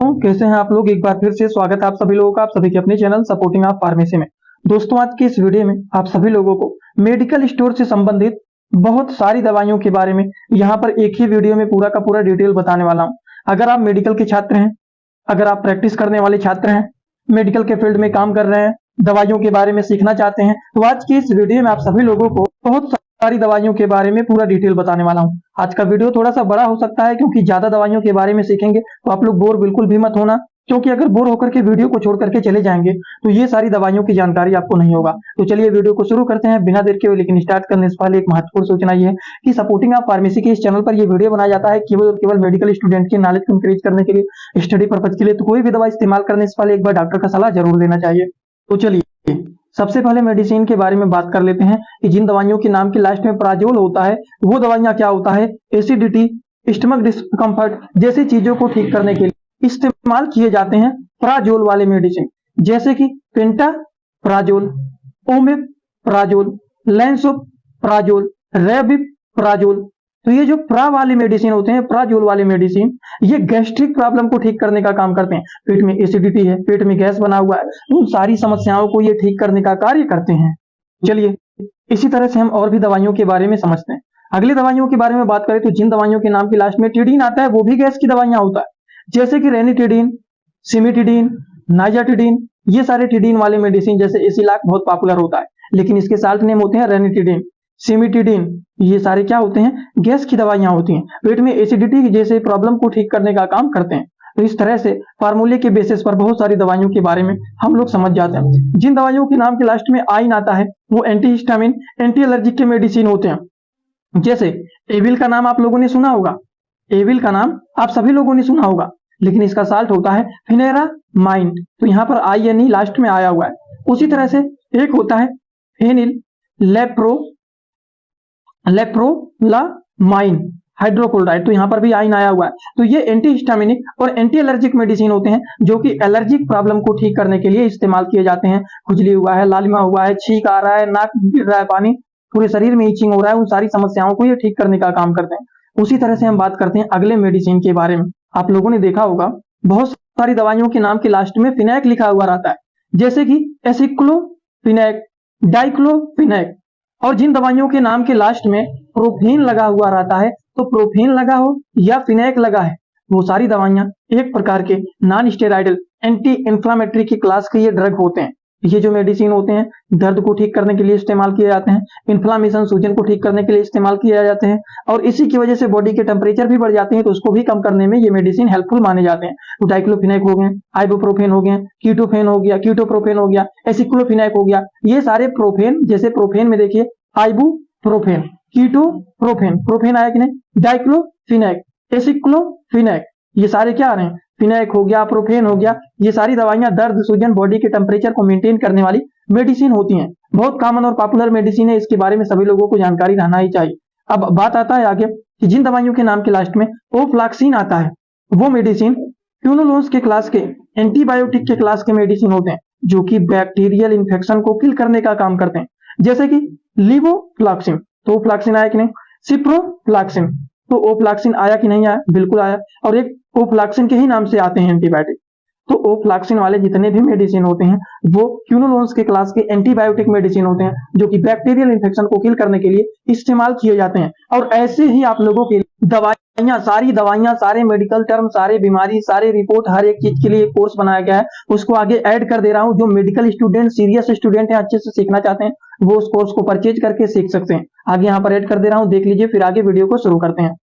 कैसे हैं आप लोग। एक बार फिर से स्वागत है आप सभी लोगों का, आप सभी के अपने चैनल सपोर्टिंग ऑफ फार्मेसी में। दोस्तों, आज के इस वीडियो में आप सभी लोगों को मेडिकल स्टोर से संबंधित बहुत सारी दवाइयों के बारे में यहाँ पर एक ही वीडियो में पूरा का पूरा डिटेल बताने वाला हूँ। अगर आप मेडिकल के छात्र हैं, अगर आप प्रैक्टिस करने वाले छात्र हैं, मेडिकल के फील्ड में काम कर रहे हैं, दवाइयों के बारे में सीखना चाहते हैं, तो आज की इस वीडियो में आप सभी लोगों को बहुत सारी दवाइयों के बारे में पूरा डिटेल बताने वाला हूँ। आज का वीडियो थोड़ा सा बड़ा हो सकता है क्योंकि ज्यादा दवाइयों के बारे में सीखेंगे तो आप लोग बोर बिल्कुल भी मत होना, क्योंकि अगर बोर होकर के वीडियो को छोड़ करके चले जाएंगे तो ये सारी दवाइयों की जानकारी आपको नहीं होगा। तो चलिए वीडियो को शुरू करते हैं बिना देर के हुए। लेकिन स्टार्ट करने से पहले एक महत्वपूर्ण सूचना ये है कि सपोर्टिंग ऑफ फार्मेसी के इस चैनल पर ये वीडियो बनाया जाता है केवल और केवल मेडिकल स्टूडेंट के नॉलेज को इंक्रीज करने के लिए, स्टडी पर्पज के लिए। तो कोई भी दवा इस्तेमाल करने से पहले एक बार डॉक्टर का सलाह जरूर लेना चाहिए। तो चलिए सबसे पहले मेडिसिन के बारे में बात कर लेते हैं कि जिन दवाइयों के नाम के लास्ट में प्राजोल होता है वो दवाइयां क्या होता है। एसिडिटी, स्टमक डिस्कम्फर्ट जैसी चीजों को ठीक करने के लिए इस्तेमाल किए जाते हैं प्राजोल वाले मेडिसिन, जैसे कि पेंटाप्राजोल, ओमेप्राजोल, लैंसोप्राजोल, रेबिप्राजोल। तो ये जो प्रा वाले मेडिसिन होते हैं, प्राजोल वाले मेडिसिन, ये गैस्ट्रिक प्रॉब्लम को ठीक करने का काम करते हैं। पेट में एसिडिटी है, पेट में गैस बना हुआ है, उन सारी समस्याओं को ये ठीक करने का कार्य करते हैं। चलिए इसी तरह से हम और भी दवाइयों के बारे में समझते हैं। अगली दवाइयों के बारे में बात करें तो जिन दवाइयों के नाम के लास्ट में टिडीन आता है वो भी गैस की दवाइयां होता है, जैसे कि रेनिटिडीन, सिमिटिडीन, नाइजाटिडीन। ये सारे टिडीन वाले मेडिसिन जैसे एसिलाक बहुत पॉपुलर होता है, लेकिन इसके साल्ट नेम होते हैं रेनिटिडीन, सिमिटिडीन। ये सारे क्या होते हैं, गैस की दवाइयां होती हैं, पेट में एसिडिटी जैसे प्रॉब्लम को ठीक करने का काम करते हैं। तो इस तरह से फार्मूले के बेसिस पर बहुत सारी दवाइयों के बारे में हम लोग समझ जाते हैं। जिन दवाइयों के नाम के लास्ट में आइन आता है वो एंटीहिस्टामिन, एंटी एलर्जिक के मेडिसिन होते हैं, जैसे एविल का नाम आप लोगों ने सुना होगा। एविल का नाम आप सभी लोगों ने सुना होगा, लेकिन इसका साल्ट होता है फिनेरामाइन। तो यहाँ पर INE लास्ट में आया हुआ है। उसी तरह से एक होता है फेनिल लेप्रोलामाइन हाइड्रोक्लोराइड, तो यहाँ पर भी आइन आया हुआ है। तो ये एंटीहिस्टामिनिक और एंटी एलर्जिक मेडिसिन होते हैं जो कि एलर्जिक प्रॉब्लम को ठीक करने के लिए इस्तेमाल किए जाते हैं। खुजली हुआ है, लालिमा हुआ है, छींक आ रहा है, नाक गिर रहा है पानी, पूरे शरीर में ईचिंग हो रहा है, उन सारी समस्याओं को ये ठीक करने का काम करते हैं। उसी तरह से हम बात करते हैं अगले मेडिसिन के बारे में। आप लोगों ने देखा होगा बहुत सारी दवाइयों के नाम के लास्ट में फिनैक लिखा हुआ रहता है, जैसे कि एसिक्लोफिनैक, डाइक्लोफिनैक। और जिन दवाइयों के नाम के लास्ट में प्रोफेन लगा हुआ रहता है, तो प्रोफेन लगा हो या फिनैक लगा है, वो सारी दवाइयां एक प्रकार के नॉन स्टेरॉइडल एंटी इंफ्लामेटरी की क्लास के ये ड्रग होते हैं। ये जो मेडिसिन होते हैं दर्द को ठीक करने के लिए इस्तेमाल किए जाते हैं, इन्फ्लामेशन, सूजन को ठीक करने के लिए इस्तेमाल किए जाते हैं, और इसी की वजह से बॉडी के टेम्परेचर भी बढ़ जाते हैं, तो उसको भी कम करने में ये मेडिसिन हेल्पफुल माने जाते हैं। तो डाइक्लोफिनैक हो गए, आइबुप्रोफेन हो गए, कीटोफेन हो गया, कीटोप्रोफेन हो गया, एसिक्लोफिनैक हो गया। ये सारे प्रोफेन, जैसे प्रोफेन में देखिए आइबुप्रोफेन, कीटोप्रोफेन, प्रोफेन आया कि नहीं, डाइक्लोफिनैक, एसिक्लोफिनैक, ये सारे क्या आ रहे हैं, फिनैक हो गया, प्रोफेन हो गया। ये सारी दवाइयां दर्द, सूजन, बॉडी के टेम्परेचर को मेंटेन करने वाली मेडिसिन होती हैं। बहुत कॉमन और पॉपुलर मेडिसिन है, इसके बारे में सभी लोगों को जानकारी रहना ही चाहिए। अब बात आता है आगे कि जिन दवाइयों के नाम के लास्ट में ओफ्लॉक्सिन आता है वो मेडिसिन क्विनोलोन्स के क्लास के, एंटीबायोटिक के क्लास के मेडिसिन होते हैं, जो कि बैक्टीरियल इन्फेक्शन को किल करने का काम करते हैं, जैसे कि लिवोफ्लॉक्सिन। तो ओफ्लॉक्सिन आया कि नहीं, सिप्रोफ्लॉक्सिन। तो ओफ्लॉक्सिन आया कि नहीं आया, बिल्कुल आया। और एक ओफ्लॉक्सिन के ही नाम से आते हैं एंटीबायोटिक। तो ओफ्लॉक्सिन वाले जितने भी मेडिसिन होते हैं वो क्विनोलोन्स के क्लास के एंटीबायोटिक मेडिसिन होते हैं, जो कि बैक्टीरियल इन्फेक्शन को किल करने के लिए इस्तेमाल किए जाते हैं। और ऐसे ही आप लोगों के दवाइयां, सारी दवाइयां, सारे मेडिकल टर्म, सारे बीमारी, सारे रिपोर्ट, हर एक चीज के लिए कोर्स बनाया गया है, उसको आगे ऐड कर दे रहा हूं। जो मेडिकल स्टूडेंट, सीरियस स्टूडेंट है, अच्छे से सीखना चाहते हैं, वो उस कोर्स को परचेज करके सीख सकते हैं। आगे यहाँ पर ऐड कर दे रहा हूँ, देख लीजिए, फिर आगे वीडियो को शुरू करते हैं।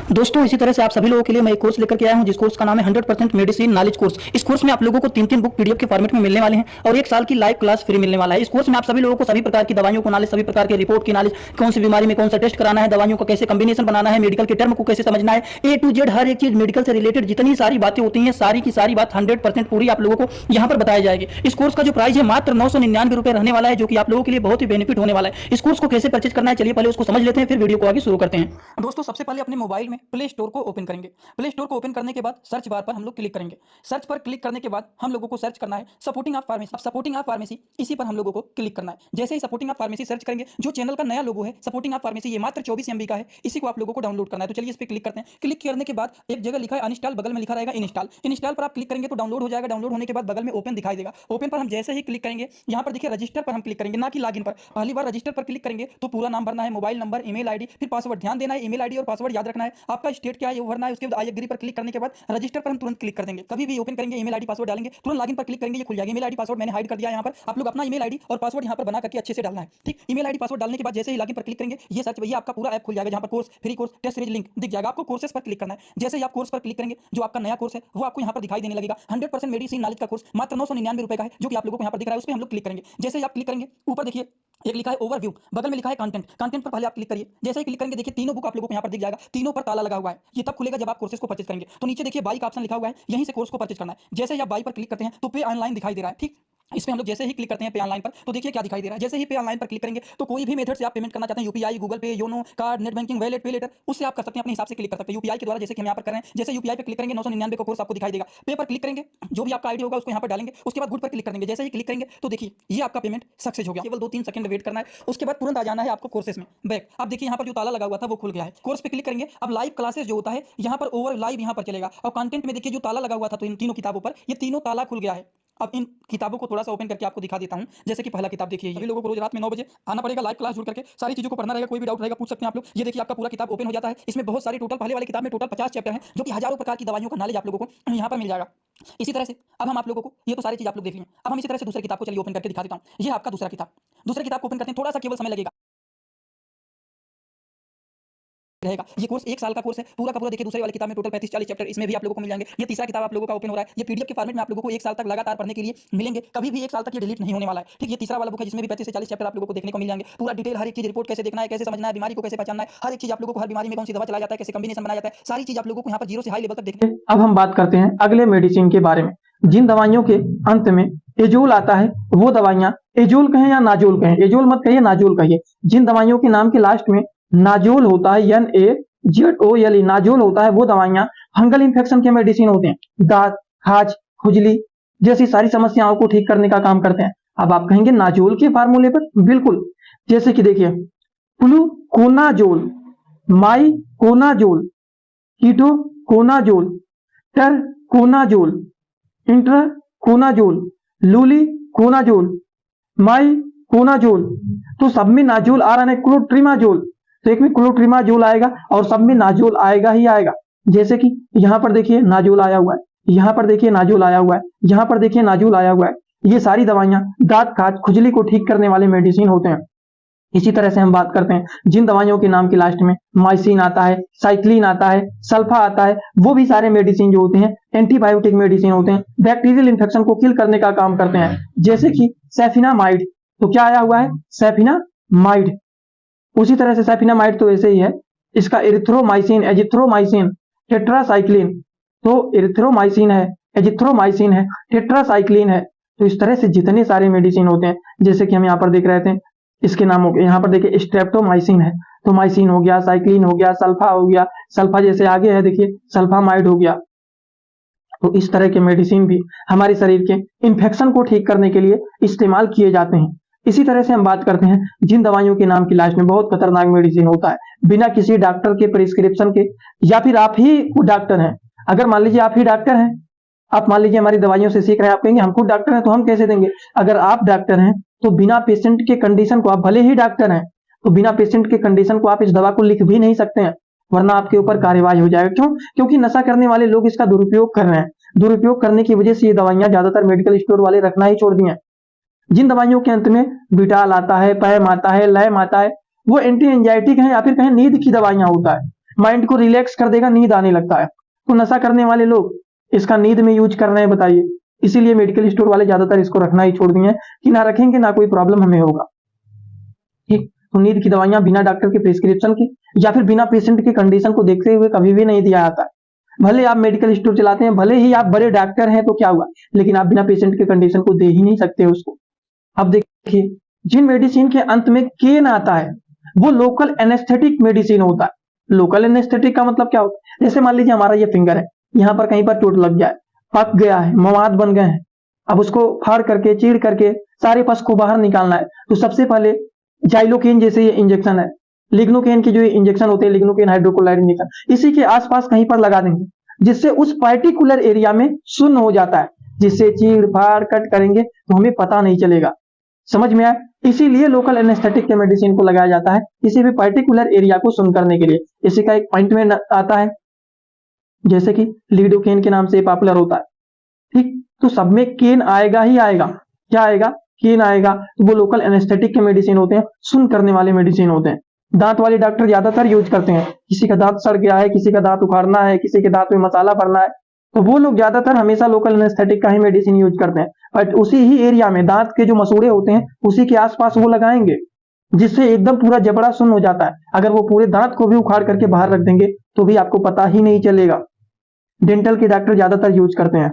दोस्तों, इसी तरह से आप सभी लोगों के लिए मैं एक कोर्स लेकर के आया हूं, जिस कोर्स का नाम है 100% मेडिसिन नॉलेज कोर्स। इस कोर्स में आप लोगों को 3-3 बुक PDF के फॉर्मेट में मिलने वाले हैं और 1 साल की लाइव क्लास फ्री मिलने वाला है। इस कोर्स में आप सभी लोगों को सभी प्रकार की दवाइयों को नॉलेज, सभी प्रकार के रिपोर्ट की नॉलेज, कौन सी बीमारी में कौन सा टेस्ट कराना है, दवाइयों का कैसे कॉम्बिनेशन बनाना है, मेडिकल के टर्म को कैसे समझना है, A to Z हर एक चीज मेडिकल से रिलेटेड जितनी सारी बातें होती हैं, सारी की सारी बात 100% पूरी आप लोगों को यहाँ पर बताई जाएगी। इस कोर्स का जो प्राइस है मात्र 999 रुपए रहने वाला है, जो कि आप लोगों के लिए बहुत ही बेनिफिट होने वाला है। इस कोर्स को कैसे परचेज करना है, चलिए पहले उसको समझ लेते हैं, फिर वीडियो को आगे शुरू करते हैं। दोस्तों, सबसे पहले अपने मोबाइल में प्ले स्टोर को ओपन करेंगे। प्ले स्टोर को ओपन करने के बाद सर्च बार पर हम लोग क्लिक करेंगे। सर्च पर क्लिक करने के बाद हम लोगों को सर्च करना है सपोर्टिंग ऑफ फार्मेसी। अब सपोर्टिंग ऑफ फार्मेसी इसी पर हम लोगों को क्लिक करना है। जैसे ही सपोर्टिंग ऑफ फार्मेसी सर्च करेंगे, जो चैनल का नया लोगो है सपोर्टिंग ऑफ फार्मेसी, ये मात्र 24 MB का है, इसी को आप लोगों को डाउनलोड करना है। तो चलिए इस पर क्लिक करते हैं। क्लिक करने के बाद एक जगह लिखा है अनइंस्टॉल, बगल में लिखा रहेगा इंस्टॉल। इंस्टॉल पर आप क्लिक करेंगे तो डाउनलोड हो जाएगा। डाउनलोड होने के बाद बगल में ओपन दिखाई देगा। ओपन पर हम जैसे ही क्लिक करेंगे, यहाँ पर देखिए रजिस्टर पर हम क्लिक करेंगे, ना कि लॉगिन पर। पहली बार रजिस्टर पर क्लिक करेंगे तो पूरा नाम भरना है, मोबाइल नंबर, ईमेल आईडी, फिर पासवर्ड। ध्यान देना है ईमेल आईडी और पासवर्ड याद रखना है। आपका स्टेट क्या है वो भरना है। उसके बाद आई एग्री पर क्लिक करने के बाद रजिस्टर पर हम तुरंत क्लिक कर देंगे। कभी भी ओपन करेंगे ईमेल आईडी पासवर्ड डालेंगे, तुरंत लॉगिन पर क्लिक करेंगे, ये खुल जाएगा। ईमेल आईडी पासवर्ड मैंने हाइड कर दिया। यहाँ पर आप लोग अपना ईमेल आईडी और पासवर्ड यहाँ पर बना करके अच्छे से डालना है। ठीक, ईमेल आईडी पासवर्ड डालने के बाद जैसे ही लॉगिन पर क्लिक करेंगे, ये सर्च भैया आपका पूरा ऐप खुल जाएगा, जहाँ पर course, free course, test series link दिख जाएगा। आपको कोर्सेस पर क्लिक करना है। जैसे ही आप कोर्स पर क्लिक करेंगे, जो आपका नया कोर्स है वो आपको यहाँ पर दिखाई देने लगेगा। 100% मेडिसिन नॉलेज का कोर्स मात्र 999 रुपए का है, जो कि आप लोगों को यहाँ पर दिख रहा है। उस पर हम लोग क्लिक करेंगे। जैसे ही आप क्लिक करेंगे, ऊपर देखिए एक लिखा है ओवरव्यू, बगल में लिखा है कंटेंट। कंटेंट पर पहले आप क्लिक करिए। जैसे ही क्लिक करेंगे, देखिए तीनों बुक आप लोगों को यहाँ पर दिख जाएगा। तीनों पर ताला लगा हुआ है। ये तब खुलेगा जब आप कोर्सेज को परचेज करेंगे। तो नीचे देखिए बाई का ऑप्शन लिखा हुआ है, यहीं से कोर्स को परचेज करना है। जैसे ही आप बाई पर क्लिक करते हैं तो पे ऑनलाइन दिखाई दे रहा है। ठीक, इस पे हम लोग जैसे ही क्लिक करते हैं पे ऑनलाइन पर, तो देखिए क्या दिखाई दे रहा है। जैसे ही पे ऑनलाइन पर क्लिक करेंगे तो कोई भी मेथड से आप पेमेंट करना चाहते हैं, यूपीआई, गूगल पे, YONO, card, net banking, wallet, पे लेटर, उससे आप कर सकते हैं। अपने हिसाब से क्लिक कर सकते हैं यूपीआई के द्वारा, जैसे कि हम यहाँ पर कर रहे हैं। जैसे यूपीआई पे क्लिक करेंगे 999 का कोर्स आपको दिखाई देगा। पे पर क्लिक करेंगे, जो भी आपका आईडी होगा उसको यहाँ पर डालेंगे। उसके बाद गुड पर क्लिक कर देंगे। जैसे ही क्लिक करेंगे तो देखिए ये आपका पेमेंट सक्सेस हो गया। केवल 2-3 सेकंड वेट करना है, उसके बाद तुरंत आ जाना है आपको कोर्सेस में बैक। अब देखिए यहाँ पर जो ताला लगा हुआ था वो खुल गया है। कोर्स पे क्लिक करेंगे। अब लाइव क्लासेस जो होता है यहाँ पर ओवर लाइव यहाँ पर चलेगा। और कंटेंट में देखिए जो ताला लगा हुआ था तो इन तीनों किताबों पर, ये तीनों ताला खुल गया है। अब इन किताबों को थोड़ा सा ओपन करके आपको दिखा देता हूं। जैसे कि पहला किताब देखिए, सभी लोगों को रोज रात में 9 बजे आना पड़ेगा, लाइव क्लास जुड़ करके सारी चीजों को पढ़ना रहेगा। कोई भी डाउट रहेगा पूछ सकते हैं आप लोग। ये देखिए आपका पूरा किताब ओपन हो जाता है। इसमें बहुत सारी टोटल, पहले वाले किताब में टोटल 50 चैप्टर हैं, जो कि हजारों प्रकार की दवाइयों का नॉलेज आप लोगों को यहाँ पर मिल जाएगा। इसी तरह से अब हम आप लोगों को, ये तो सारी चीज आप लोग देख लें। अब हम इसी तरह से दूसरे किताब को चलिए ओपन करके दिखा देता हूँ। ये आपका दूसरा किताब। दूसरे किताब को ओपन करते हैं, थोड़ा सा केवल समय लगेगा रहेगा। ये कोर्स 1 साल का कोर्स है पूरा का पूरा। देखिए दूसरे वाली किताब में टोटल 35-40 चैप्टर इसमें भी आप लोगों को मिल जाएंगे। ये तीसरा किताब आप लोगों का ओपन हो रहा है। ये पीडीएफ के फॉर्मेट में आप लोगों को 1 साल तक लगातार पढ़ने के लिए मिलेंगे। कभी भी 1 साल तक ये डिलीट नहीं होने वाला है। ठीक, ये तीसरा वाला बुक है जिसमें भी 35 से 40 चैप्टर आप लोगों को देखने को मिल जाएंगे। पूरा डिटेल, हर एक चीज, रिपोर्ट कैसे देखना है, कैसे समझना है, बीमारी को कैसे पहचानना है, हर एक चीज आप लोगों को, हर बीमारी में कौन सी दवा चलाया जाता है, कैसे कॉम्बिनेशन बनाया जाता है, सारी चीज आप लोगों को यहाँ पर 0 से हाई लेवल तक देखने। अब हम बात करते हैं अगले मेडिसिन के बारे में। जिन दवाइयों के अंत में एजोल आता है वो दवाइयां, एजोल कहें या नाजोल कहें, एजोल मत कहिए नाजोल कहिए, जिन दवाइयों के नाम के लास्ट में नाजोल होता है, NaZOLE, नाजोल होता है, वो दवाइयां फंगल इंफेक्शन के मेडिसिन होते हैं। दांत, खाज, खुजली जैसी सारी समस्याओं को ठीक करने का काम करते हैं। अब आप कहेंगे नाजोल के फार्मूले पर, बिल्कुल। जैसे कि देखिए फ्लूकोनाजोल, माइकोनाजोल, कीटोकोनाजोल, टरकोनाजोल, इंट्राकोनाजोल, लूलिकोनाजोल, माइकोनाजोल, तो सब में नाजोल आ रहा है। क्लोट्रिमाजोल, तो एक में क्लोट्रिमाजोल आएगा और सब में नाजोल आएगा ही आएगा। जैसे कि यहाँ पर देखिए नाजोल आया हुआ है, यहाँ पर देखिए नाजोल आया हुआ है, यहाँ पर देखिए नाजोल आया हुआ है। ये सारी दवाइयां दांत, खाज, खुजली को ठीक करने वाले मेडिसिन होते हैं। इसी तरह से हम बात करते हैं जिन दवाइयों के नाम के लास्ट में माइसिन आता है, साइक्लिन आता है, सल्फा आता है, वो भी सारे मेडिसिन जो होते हैं एंटीबायोटिक मेडिसिन होते हैं, बैक्टीरियल इंफेक्शन को किल करने का काम करते हैं। जैसे कि सैफिनामाइड, तो क्या आया हुआ है, सैफिनामाइड। उसी तरह से सैफिनामाइड तो ऐसे ही है, इसका एरिथ्रोमाइसिन, एजिथ्रोमाइसिन, टेट्रासाइक्लिन, तो एरिथ्रोमाइसिन है, एजिथ्रोमाइसिन है, टेट्रासाइक्लिन है। तो इस तरह से जितने सारे मेडिसिन होते हैं, जैसे कि हम यहाँ पर देख रहे थे, इसके नाम हो गए, यहाँ पर देखिए स्ट्रेप्टोमाइसिन है, तो माइसिन हो गया, साइक्लिन हो गया, सल्फा हो गया, सल्फा जैसे आगे है देखिए सल्फामाइड हो गया। तो इस तरह के मेडिसिन भी हमारे शरीर के इन्फेक्शन को ठीक करने के लिए इस्तेमाल किए जाते हैं। इसी तरह से हम बात करते हैं जिन दवाइयों के नाम की लास्ट में बहुत खतरनाक मेडिसिन होता है, बिना किसी डॉक्टर के प्रिस्क्रिप्शन के, या फिर आप ही डॉक्टर हैं, अगर मान लीजिए आप ही डॉक्टर हैं, आप मान लीजिए हमारी दवाइयों से सीख रहे हैं, आप कहेंगे हम खुद डॉक्टर हैं तो हम कैसे देंगे। अगर आप डॉक्टर हैं तो बिना पेशेंट के कंडीशन को, आप भले ही डॉक्टर हैं तो बिना पेशेंट के कंडीशन को आप इस दवा को लिख भी नहीं सकते हैं, वरना आपके ऊपर कार्यवाही हो जाएगा। क्यों? क्योंकि नशा करने वाले लोग इसका दुरुपयोग कर रहे हैं। दुरुपयोग करने की वजह से ये दवाइयां ज्यादातर मेडिकल स्टोर वाले रखना ही छोड़ दिए हैं। जिन दवाइयों के अंत में बिटाल आता है, पैम आता है, लैम आता है, वो एंटी एंजाइटिक है या फिर कहें नींद की दवाइयां होता है, माइंड को रिलैक्स कर देगा, नींद आने लगता है। तो नशा करने वाले लोग इसका नींद में यूज कर रहे हैं, बताइए। इसीलिए मेडिकल स्टोर वाले ज्यादातर इसको रखना ही छोड़ दिए हैं कि ना रखेंगे ना कोई प्रॉब्लम हमें होगा। ठीक, तो नींद की दवाइयां बिना डॉक्टर के प्रिस्क्रिप्शन की या फिर बिना पेशेंट की कंडीशन को देखते हुए कभी भी नहीं दिया जाता है। भले आप मेडिकल स्टोर चलाते हैं, भले ही आप बड़े डॉक्टर हैं तो क्या हुआ, लेकिन आप बिना पेशेंट के कंडीशन को दे ही नहीं सकते उसको। अब देखिए जिन मेडिसिन के अंत में केन आता है वो लोकल एनेस्थेटिक मेडिसिन होता है। लोकल एनेस्थेटिक का मतलब क्या होता है? जैसे मान लीजिए हमारा ये फिंगर है, यहाँ पर कहीं पर चोट लग जाए, पक गया है, मवाद बन गए हैं, अब उसको फाड़ करके चीड़ करके सारे पस को बाहर निकालना है, तो सबसे पहले जाइलोकेन जैसे ये इंजेक्शन है, लिग्नोकेन के जो इंजेक्शन होते हैं, लिग्नोकेन हाइड्रोक्लोराइड इंजेक्शन, इसी के आसपास कहीं पर लगा देंगे, जिससे उस पर्टिकुलर एरिया में शून्य हो जाता है, जिससे चीड़ फाड़ कट करेंगे तो हमें पता नहीं चलेगा। समझ में आया? इसीलिए लोकल एनेस्थेटिक के मेडिसिन को लगाया जाता है किसी भी पर्टिकुलर एरिया को सुन करने के लिए। इसी का एक पॉइंट में आता है, जैसे कि लिडोकेन के नाम से पॉपुलर होता है, ठीक, तो सब में केन आएगा ही आएगा। क्या आएगा? केन आएगा। तो वो लोकल एनेस्थेटिक के मेडिसिन होते हैं, सुन करने वाले मेडिसिन होते हैं। दांत वाले डॉक्टर ज्यादातर यूज करते हैं, किसी का दांत सड़ गया है, किसी का दांत उखाड़ना है, किसी के दांत में मसाला भरना है, तो वो लोग ज्यादातर हमेशा लोकल एनेस्थेटिक का ही मेडिसिन यूज करते हैं। बट उसी ही एरिया में दांत के जो मसूड़े होते हैं उसी के आसपास वो लगाएंगे, जिससे एकदम पूरा जबड़ा सुन्न हो जाता है। अगर वो पूरे दांत को भी उखाड़ करके बाहर रख देंगे तो भी आपको पता ही नहीं चलेगा। डेंटल के डॉक्टर ज्यादातर यूज करते हैं।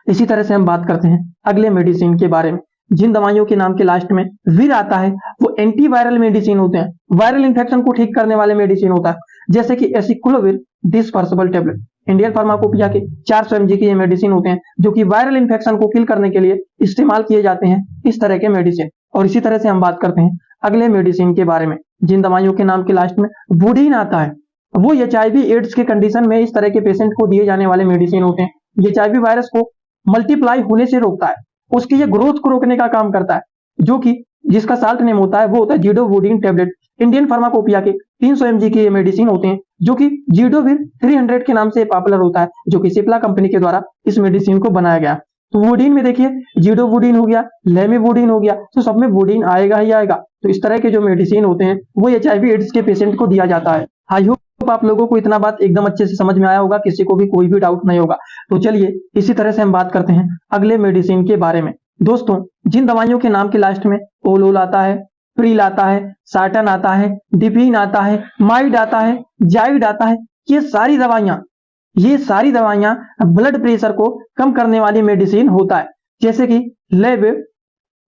इसी तरह से हम बात करते हैं अगले मेडिसिन के बारे में। जिन दवाइयों के नाम के लास्ट में वीर आता है वो एंटीवायरल मेडिसिन होते हैं, वायरल इंफेक्शन को ठीक करने वाले मेडिसिन होता है, जैसे कि aciclovir dispersible tablet. Indian pharmacopoeia के 400 mg के ये मेडिसिन होते हैं जो कि वायरल इंफेक्शन को किल करने के लिए इस्तेमाल किए जाते हैं, इस तरह के मेडिसिन। और इसी तरह से हम बात करते हैं अगले मेडिसिन के बारे में। जिन दवाइयों के नाम के लास्ट में वुडीन आता है वो HIV एड्स के कंडीशन में इस तरह के पेशेंट को दिए जाने वाले मेडिसिन होते हैं। HIV वायरस को मल्टीप्लाई होने से रोकता है, उसकी ये ग्रोथ को रोकने का काम करता है, जो कि जिसका साल्ट नेम होता है वो होता है जीडोवुडीन टेबलेट। इंडियन फार्माकोपिया के 300 mg के ये मेडिसिन होते हैं जो कि जीडोविर 300 के नाम से पॉपुलर होता है, जो कि सिप्ला कंपनी के द्वारा इस मेडिसिन को बनाया गया। तो वुडीन में देखिए जीडोवुडीन हो गया, लेमिवुडीन हो गया, तो सब में वुडीन आएगा ही आएगा। तो इस तरह के जो मेडिसिन होते हैं वो HIV एड्स के पेशेंट को दिया जाता है। आई होप आप लोगों को इतना बात एकदम अच्छे से समझ में आया होगा, किसी को भी कोई भी डाउट नहीं होगा। तो चलिए इसी तरह से हम बात करते हैं अगले मेडिसिन के बारे में। दोस्तों, जिन दवाइयों के नाम के लास्ट में ओलोल आता है, प्रिल आता है, साटन आता है, डिपिन आता है, माइड आता है, जाइड आता है, ये सारी दवाइयां ब्लड प्रेशर को कम करने वाली मेडिसिन होता है, जैसे कि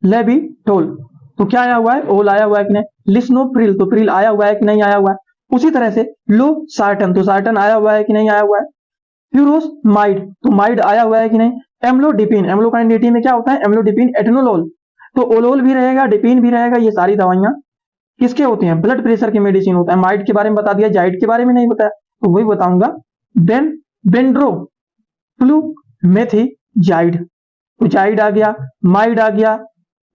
लेविटोल। तो क्या आया हुआ है? ओल आया हुआ है कि नहीं? लिस्नोप्रिल, तो प्रिल आया हुआ है कि नहीं आया हुआ है? उसी तरह से लो सार्टन, तो सार्टन आया हुआ है कि नहीं आया हुआ है? फ्यूरोसमाइड, तो माइड आया हुआ है कि नहीं? एम्लोडिपिन, एम्लोकाइनेटी में क्या होता है? एम्लोडिपिन एटेनोलोल, तो ओलोल भी रहेगा, डिपिन भी रहेगा। ये सारी दवाइयां किसके होते हैं? ब्लड प्रेशर के मेडिसिन होता है। माइड के बारे में बता दिया, जाइड के बारे में नहीं बताया, तो वही बताऊंगा। बेंड्रोफ्लूमेथिजाइड, तो जाइड आ गया, माइड आ गया,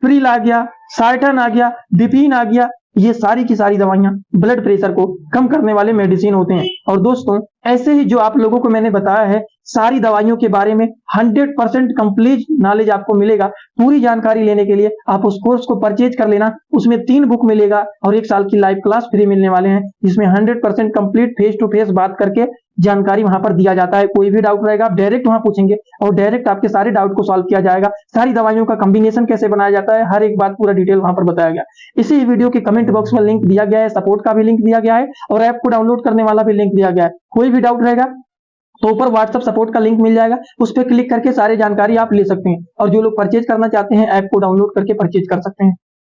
प्रिल आ गया, सार्टन आ गया, डिपिन आ गया। ये सारी की सारी दवाइयां ब्लड प्रेशर को कम करने वाले मेडिसिन होते हैं। और दोस्तों, ऐसे ही जो आप लोगों को मैंने बताया है सारी दवाइयों के बारे में 100% कंप्लीट नॉलेज आपको मिलेगा। पूरी जानकारी लेने के लिए आप उस कोर्स को परचेज कर लेना, उसमें 3 बुक मिलेगा और 1 साल की लाइव क्लास फ्री मिलने वाले हैं, जिसमें 100% कंप्लीट फेस टू फेस बात करके जानकारी वहां पर दिया जाता है। कोई भी डाउट रहेगा आप डायरेक्ट वहां पूछेंगे और डायरेक्ट आपके सारे डाउट को सॉल्व किया जाएगा। सारी दवाइयों का कॉम्बिनेशन कैसे बनाया जाता है, हर एक बात पूरा डिटेल वहां पर बताया गया। इसी वीडियो के कमेंट बॉक्स में लिंक दिया गया है, सपोर्ट का भी लिंक दिया गया है और ऐप को डाउनलोड करने वाला भी लिंक दिया गया है। कोई भी डाउट रहेगा तो ऊपर व्हाट्सएप सपोर्ट का लिंक मिल जाएगा, उस पर क्लिक करके सारी जानकारी आप ले सकते हैं। और जो लोग परचेज करना चाहते हैं ऐप को डाउनलोड करके परचेज कर सकते हैं।